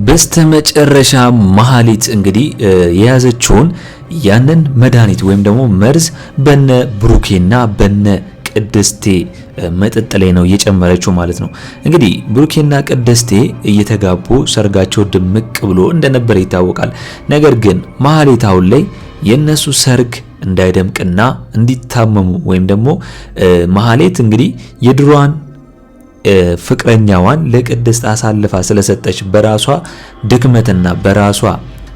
በስተመጨረሻ መሀሊት እንግዲህ የያዘችውን ያንን መድኃኒት ወይም ደግሞ መርዝ በነ ብሩኬና በነ ቅድስቴ መጠጥ ላይ ነው የጨመረችው ማለት ነው። እንግዲህ ብሩኬና ቅድስቴ እየተጋቡ ሰርጋቸው ድምቅ ብሎ እንደነበረ ይታወቃል። ነገር ግን መሀሊት አሁን ላይ የነሱ ሰርግ እንዳይደምቅና እንዲታመሙ ወይም ደግሞ መሀሊት እንግዲህ የድሯን ፍቅረኛዋን ለቅድስት አሳልፋ ስለሰጠች በራሷ ድክመትና በራሷ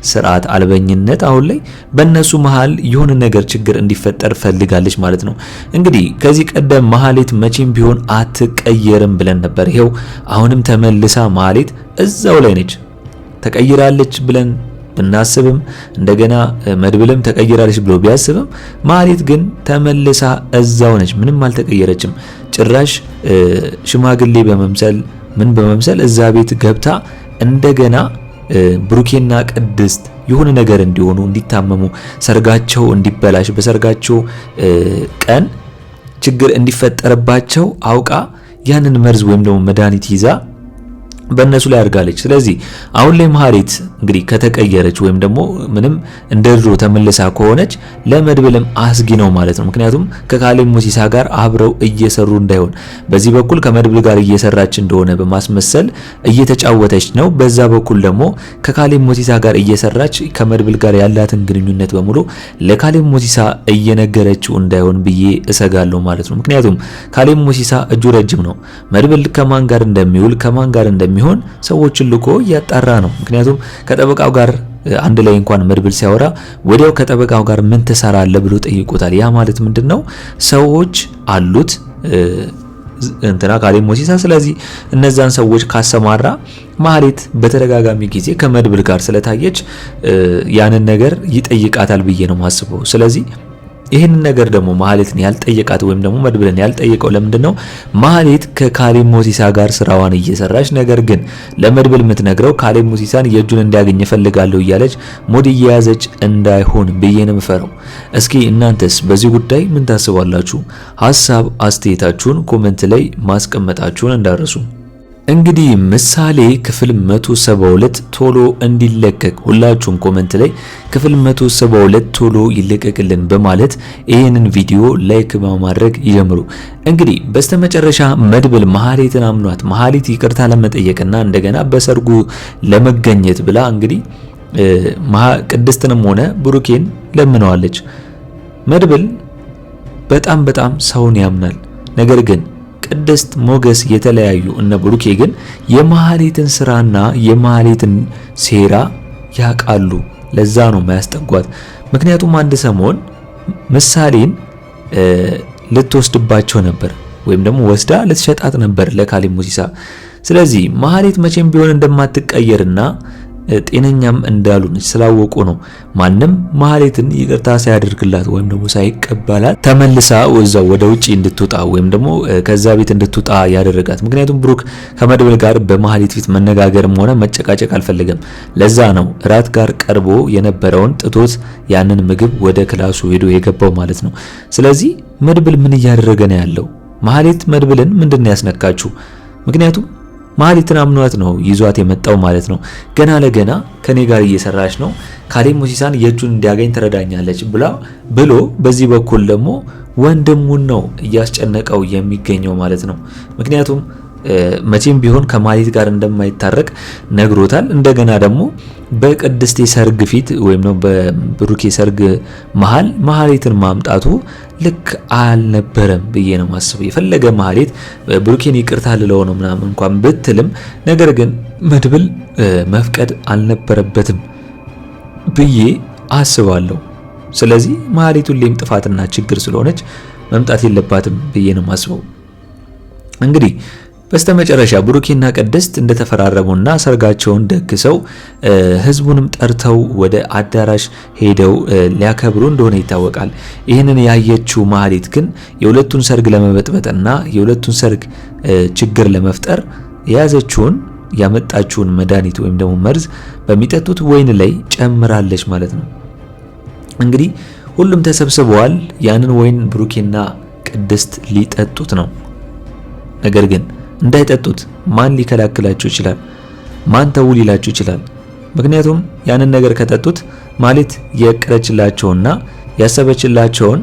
ስርዓት አልበኝነት አሁን ላይ በእነሱ መሃል የሆነ ነገር ችግር እንዲፈጠር ፈልጋለች ማለት ነው። እንግዲህ ከዚህ ቀደም መሀሊት መቼም ቢሆን አትቀየርም ብለን ነበር። ይሄው አሁንም ተመልሳ መሀሊት እዛው ላይ ነች። ተቀይራለች ብለን ብናስብም እንደገና መድብልም ተቀይራለች ብሎ ቢያስብም መሀሊት ግን ተመልሳ እዛው ነች። ምንም አልተቀየረችም። ጭራሽ ሽማግሌ በመምሰል ምን በመምሰል እዛ ቤት ገብታ እንደገና ብሩኬና ቅድስት የሆነ ነገር እንዲሆኑ እንዲታመሙ ሰርጋቸው እንዲበላሽ በሰርጋቸው ቀን ችግር እንዲፈጠርባቸው አውቃ ያንን መርዝ ወይም ደግሞ መድኃኒት ይዛ በእነሱ ላይ አድርጋለች። ስለዚህ አሁን ላይ መሀሊት እንግዲህ ከተቀየረች ወይም ደግሞ ምንም እንደ ድሮ ተመልሳ ከሆነች ለመድብልም አስጊ ነው ማለት ነው። ምክንያቱም ከካሌብ ሞሲሳ ጋር አብረው እየሰሩ እንዳይሆን በዚህ በኩል ከመድብል ጋር እየሰራች እንደሆነ በማስመሰል እየተጫወተች ነው። በዛ በኩል ደግሞ ከካሌብ ሞሲሳ ጋር እየሰራች ከመድብል ጋር ያላትን ግንኙነት በሙሉ ለካሌብ ሞሲሳ እየነገረችው እንዳይሆን ብዬ እሰጋለሁ ማለት ነው። ምክንያቱም ካሌብ ሞሲሳ እጁ ረጅም ነው። መድብል ከማን ጋር እንደሚውል ከማን ጋር እንደሚሆን ሰዎችን ልኮ እያጣራ ነው። ምክንያቱም ከጠበቃው ጋር አንድ ላይ እንኳን መድብል ሲያወራ ወዲያው ከጠበቃው ጋር ምን ትሰራለህ ብሎ ጠይቆታል። ያ ማለት ምንድነው? ሰዎች አሉት እንትና ካሌብ ሞሲሳ። ስለዚህ እነዛን ሰዎች ካሰማራ መሀሊት በተደጋጋሚ ጊዜ ከመድብል ጋር ስለታየች ያንን ነገር ይጠይቃታል ብዬ ነው ማስበው። ስለዚህ ይህንን ነገር ደግሞ መሀሊትን ያልጠየቃት ወይም ደግሞ መድብልን ያልጠየቀው ለምንድነው? መሀሊት ከካሌብ ሞሲሳ ጋር ስራዋን እየሰራች ነገር ግን ለመድብል የምትነግረው ካሌብ ሞሲሳን የእጁን እንዲያገኝ እፈልጋለሁ እያለች ሞድ እየያዘች እንዳይሆን ብዬ ነው የምፈራው። እስኪ እናንተስ በዚህ ጉዳይ ምን ታስባላችሁ? ሀሳብ አስተያየታችሁን ኮሜንት ላይ ማስቀመጣችሁን እንዳረሱ። እንግዲህ ምሳሌ ክፍል 172 ቶሎ እንዲለቀቅ ሁላችሁም ኮሜንት ላይ ክፍል 172 ቶሎ ይለቀቅልን በማለት ይህንን ቪዲዮ ላይክ በማድረግ ይጀምሩ። እንግዲህ በስተመጨረሻ መድብል መሀሊትን አምኗት መሀሊት ይቅርታ ለመጠየቅና እንደገና በሰርጉ ለመገኘት ብላ እንግዲህ ቅድስትንም ሆነ ብሩኬን ለምነዋለች። መድብል በጣም ሰውን ያምናል። ነገር ግን ቅድስት ሞገስ የተለያዩ እነ ብሩኬ ግን የመሀሊትን ስራና የመሀሊትን ሴራ ያቃሉ። ለዛ ነው ማያስጠጓት። ምክንያቱም አንድ ሰሞን ምሳሌን ልትወስድባቸው ነበር ወይም ደግሞ ወስዳ ልትሸጣት ነበር ለካሌብ ሞሲሳ። ስለዚህ መሀሊት መቼም ቢሆን እንደማትቀየርና ጤነኛም እንዳሉነች ስላወቁ ነው ማንም መሀሊትን ይቅርታ ሳያደርግላት ወይም ደግሞ ሳይቀበላት ተመልሳ ወዛው ወደ ውጪ እንድትወጣ ወይም ደግሞ ከዛ ቤት እንድትወጣ ያደረጋት። ምክንያቱም ብሩክ ከመድብል ጋር በመሀሊት ፊት መነጋገርም ሆነ መጨቃጨቅ አልፈለገም። ለዛ ነው እራት ጋር ቀርቦ የነበረውን ጥቶት ያንን ምግብ ወደ ክላሱ ሄዶ የገባው ማለት ነው። ስለዚህ መድብል ምን እያደረገ ነው ያለው? መሀሊት መድብልን ምንድነው ያስነካችሁ? ምክንያቱም መሀሊትን አምኗት ነው ይዟት የመጣው ማለት ነው። ገና ለገና ከኔ ጋር እየሰራች ነው ካሌብ ሞሲሳን የእጁን እንዲያገኝ ትረዳኛለች ብሎ በዚህ በኩል ደግሞ ወንድሙን ነው እያስጨነቀው የሚገኘው ማለት ነው። ምክንያቱም መቼም ቢሆን ከመሀሊት ጋር እንደማይታረቅ ነግሮታል። እንደገና ደግሞ በቅድስቴ ሰርግ ፊት ወይም ነው በብሩኬ ሰርግ መሃል መሀሊትን ማምጣቱ ልክ አልነበረም ብዬ ነው ማስበው። የፈለገ መሀሊት ብሩኬን ይቅርታ ልለው ነው ምናምን እንኳን ብትልም ነገር ግን መድብል መፍቀድ አልነበረበትም ብዬ አስባለሁ። ስለዚህ መሀሊት ሁሌም ጥፋትና ችግር ስለሆነች መምጣት የለባትም ብዬ ነው ማስበው። እንግዲህ በስተመጨረሻ ብሩኬና ቅድስት እንደተፈራረሙና ሰርጋቸውን ደግሰው ህዝቡንም ጠርተው ወደ አዳራሽ ሄደው ሊያከብሩ እንደሆነ ይታወቃል። ይህንን ያየችው መሀሊት ግን የሁለቱን ሰርግ ለመበጥበጥና የሁለቱን ሰርግ ችግር ለመፍጠር የያዘችውን ያመጣችውን መድኃኒት ወይም ደግሞ መርዝ በሚጠጡት ወይን ላይ ጨምራለች ማለት ነው። እንግዲህ ሁሉም ተሰብስበዋል። ያንን ወይን ብሩኬና ቅድስት ሊጠጡት ነው። ነገር ግን እንዳይጠጡት ማን ሊከላክላቸው ይችላል? ማን ተው ሊላችሁ ይችላል። ምክንያቱም ያንን ነገር ከጠጡት ማህሌት የቀረችላቸውና ያሰበችላቸውን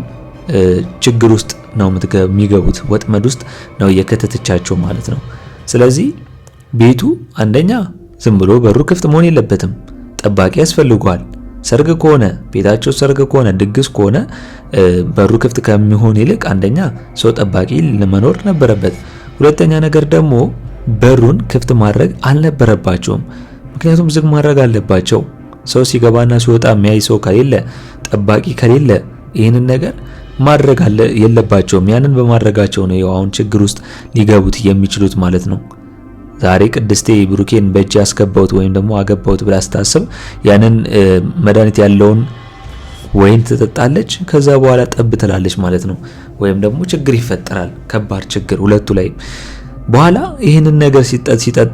ችግር ውስጥ ነው የሚገቡት፣ ወጥመድ ውስጥ ነው የከተተቻቸው ማለት ነው። ስለዚህ ቤቱ አንደኛ ዝም ብሎ በሩ ክፍት መሆን የለበትም፣ ጠባቂ ያስፈልገዋል። ሰርግ ከሆነ ቤታቸው ሰርግ ከሆነ ድግስ ከሆነ በሩ ክፍት ከሚሆን ይልቅ አንደኛ ሰው ጠባቂ ለመኖር ነበረበት። ሁለተኛ ነገር ደግሞ በሩን ክፍት ማድረግ አልነበረባቸውም። ምክንያቱም ዝግ ማድረግ አለባቸው። ሰው ሲገባና ሲወጣ የሚያይ ሰው ከሌለ፣ ጠባቂ ከሌለ ይህንን ነገር ማድረግ የለባቸውም። ያንን በማድረጋቸው ነው አሁን ችግር ውስጥ ሊገቡት የሚችሉት ማለት ነው። ዛሬ ቅድስቴ ብሩኬን በእጅ ያስገባውት ወይም ደግሞ አገባውት ብላ ስታስብ ያንን መድኃኒት ያለውን ወይን ትጠጣለች፣ ከዛ በኋላ ጠብ ትላለች ማለት ነው። ወይም ደግሞ ችግር ይፈጠራል፣ ከባድ ችግር ሁለቱ ላይ። በኋላ ይህንን ነገር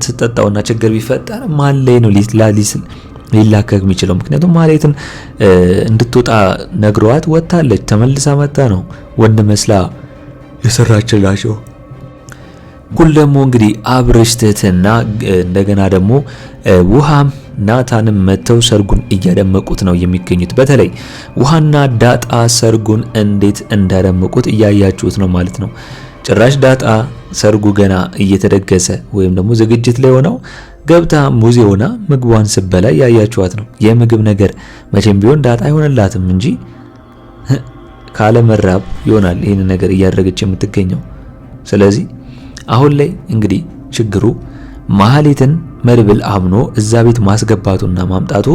ሲጠጣውና ችግር ቢፈጠር ማን ላይ ነው ሊላከክ የሚችለው? ምክንያቱም ማህሌትን እንድትወጣ ነግሯት ወጣለች። ተመልሳ መጣ ነው ወንድ መስላ የሰራችላቸው። ኩል ደግሞ እንግዲህ አብርሽ ትህትና እንደገና ደግሞ ውሃም ናታንም መተው ሰርጉን እያደመቁት ነው የሚገኙት። በተለይ ውሃና ዳጣ ሰርጉን እንዴት እንዳደመቁት እያያችሁት ነው ማለት ነው። ጭራሽ ዳጣ ሰርጉ ገና እየተደገሰ ወይም ደግሞ ዝግጅት ላይ ሆነው ገብታ ሙዚ ሆና ምግቧን ስበላ ያያችኋት ነው። የምግብ ነገር መቼም ቢሆን ዳጣ አይሆንላትም እንጂ ካለ መራብ ይሆናል ይህን ነገር እያደረገች የምትገኘው። ስለዚህ አሁን ላይ እንግዲህ ችግሩ ማህሌትን መድብል አምኖ እዛ ቤት ማስገባቱና ማምጣቱ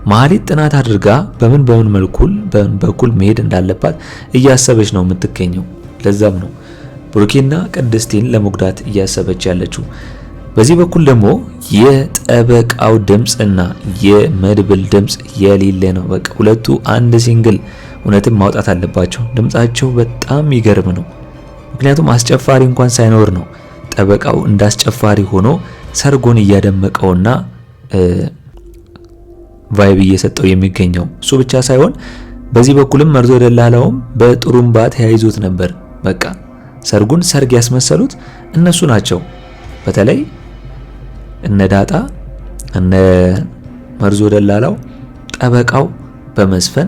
ማህሌት ጥናት አድርጋ በምን በኩል መሄድ እንዳለባት እያሰበች ነው የምትገኘው። ለዛም ነው ብሩኬና ቅድስቴን ለመጉዳት እያሰበች ያለችው። በዚህ በኩል ደግሞ የጠበቃው ድምጽና የመድብል ድምጽ የሌለ ነው። በቃ ሁለቱ አንድ ሲንግል እውነትም ማውጣት አለባቸው። ድምጻቸው በጣም ይገርም ነው። ምክንያቱም አስጨፋሪ እንኳን ሳይኖር ነው ጠበቃው እንዳስጨፋሪ ሆኖ ሰርጉን እያደመቀውና ቫይብ እየሰጠው የሚገኘው። እሱ ብቻ ሳይሆን በዚህ በኩልም መርዞ ደላላውም በጥሩምባ ተያይዞት ነበር። በቃ ሰርጉን ሰርግ ያስመሰሉት እነሱ ናቸው። በተለይ እነ ዳጣ እነ መርዞ ደላላው ጠበቃው በመስፈን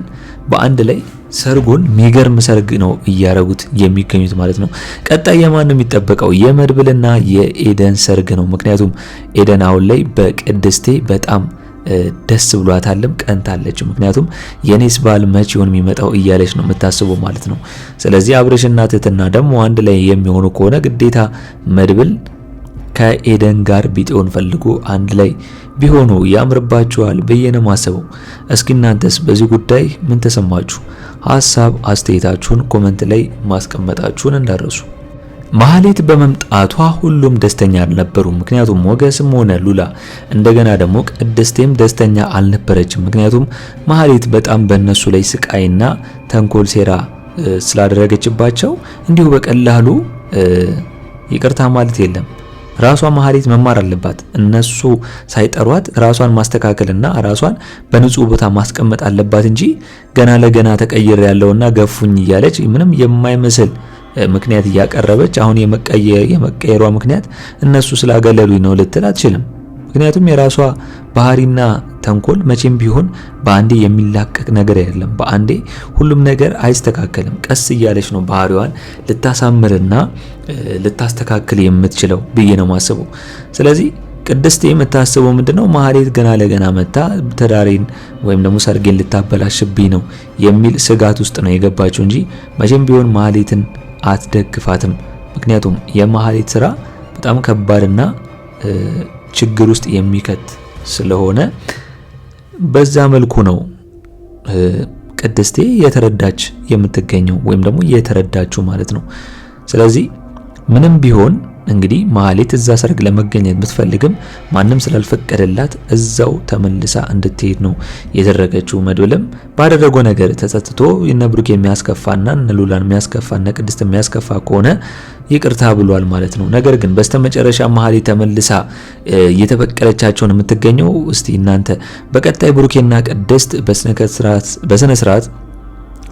በአንድ ላይ ሰርጉን የሚገርም ሰርግ ነው እያረጉት የሚገኙት ማለት ነው። ቀጣይ የማን ነው የሚጠበቀው? የመድብልና የኤደን ሰርግ ነው። ምክንያቱም ኤደን አሁን ላይ በቅድስቴ በጣም ደስ ብሏታልም ቀንታለች። ምክንያቱም የኔስ ባል መቼ ይሆን የሚመጣው እያለች ነው የምታስበው ማለት ነው። ስለዚህ አብርሽና ትህትና ደግሞ አንድ ላይ የሚሆኑ ከሆነ ግዴታ መድብል ከኤደን ጋር ቢጤውን ፈልጎ አንድ ላይ ቢሆኑ ያምርባቸዋል ብዬ ነው ማሰበው። እስኪ እናንተስ በዚህ ጉዳይ ምን ተሰማችሁ? ሐሳብ አስተያየታችሁን ኮሜንት ላይ ማስቀመጣችሁን እንዳረሱ። ማህሌት በመምጣቷ ሁሉም ደስተኛ አልነበሩም። ምክንያቱም ሞገስም ሆነ ሉላ እንደገና ደግሞ ቅድስቴም ደስተኛ አልነበረችም። ምክንያቱም ማህሌት በጣም በእነሱ ላይ ስቃይና ተንኮል ሴራ ስላደረገችባቸው እንዲሁ በቀላሉ ይቅርታ ማለት የለም። ራሷ ማህሌት መማር አለባት። እነሱ ሳይጠሯት ራሷን ማስተካከልና ራሷን በንጹህ ቦታ ማስቀመጥ አለባት እንጂ ገና ለገና ተቀይር ያለውና ገፉኝ እያለች ምንም የማይመስል ምክንያት እያቀረበች አሁን የመቀየሯ ምክንያት እነሱ ስላገለሉኝ ነው ልትል አትችልም። ምክንያቱም የራሷ ባህሪና ተንኮል መቼም ቢሆን በአንዴ የሚላቀቅ ነገር አይደለም። በአንዴ ሁሉም ነገር አይስተካከልም። ቀስ እያለች ነው ባህሪዋን ልታሳምርና ልታስተካክል የምትችለው ብዬ ነው ማስበው። ስለዚህ ቅድስቴ የምታስበው ምንድነው? ማህሌት ገና ለገና መታ ተዳሬን ወይም ደግሞ ሰርጌን ልታበላሽብኝ ነው የሚል ስጋት ውስጥ ነው የገባችው እንጂ መቼም ቢሆን ማህሌትን አትደግፋትም። ምክንያቱም የማህሌት ስራ በጣም ከባድና ችግር ውስጥ የሚከት ስለሆነ በዛ መልኩ ነው ቅድስቴ የተረዳች የምትገኘው ወይም ደግሞ የተረዳችው ማለት ነው። ስለዚህ ምንም ቢሆን እንግዲህ ማህሌት እዛ ሰርግ ለመገኘት ብትፈልግም ማንም ስላልፈቀደላት እዛው ተመልሳ እንድትሄድ ነው የተደረገችው። መድብልም ባደረገው ነገር ተጸጽቶ የነብሩክ የሚያስከፋና እነሉላን የሚያስከፋና ቅድስት የሚያስከፋ ከሆነ ይቅርታ ብሏል ማለት ነው። ነገር ግን በስተመጨረሻ ማህሌት ተመልሳ እየተበቀለቻቸውን የምትገኘው እስቲ እናንተ በቀጣይ ብሩኬና ቅድስት በስነ ስርዓት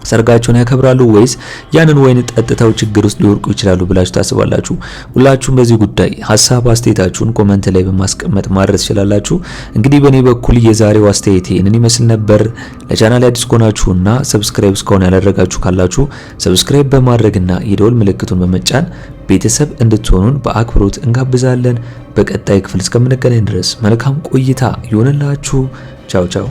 ሰርጋቸውን ያከብራሉ ወይስ ያንን ወይን ጠጥተው ችግር ውስጥ ሊወርቁ ይችላሉ ብላችሁ ታስባላችሁ? ሁላችሁም በዚህ ጉዳይ ሐሳብ አስተያየታችሁን ኮሜንት ላይ በማስቀመጥ ማድረስ ትችላላችሁ። እንግዲህ በእኔ በኩል የዛሬው አስተያየት ይህንን ይመስል ነበር። ለቻናሌ አዲስ ከሆናችሁና ሰብስክራይብ እስካሁን ያላደረጋችሁ ካላችሁ ሰብስክራይብ በማድረግና የደወል ምልክቱን በመጫን ቤተሰብ እንድትሆኑን በአክብሮት እንጋብዛለን። በቀጣይ ክፍል እስከምንገናኝ ድረስ መልካም ቆይታ ይሆንላችሁ። ቻው ቻው።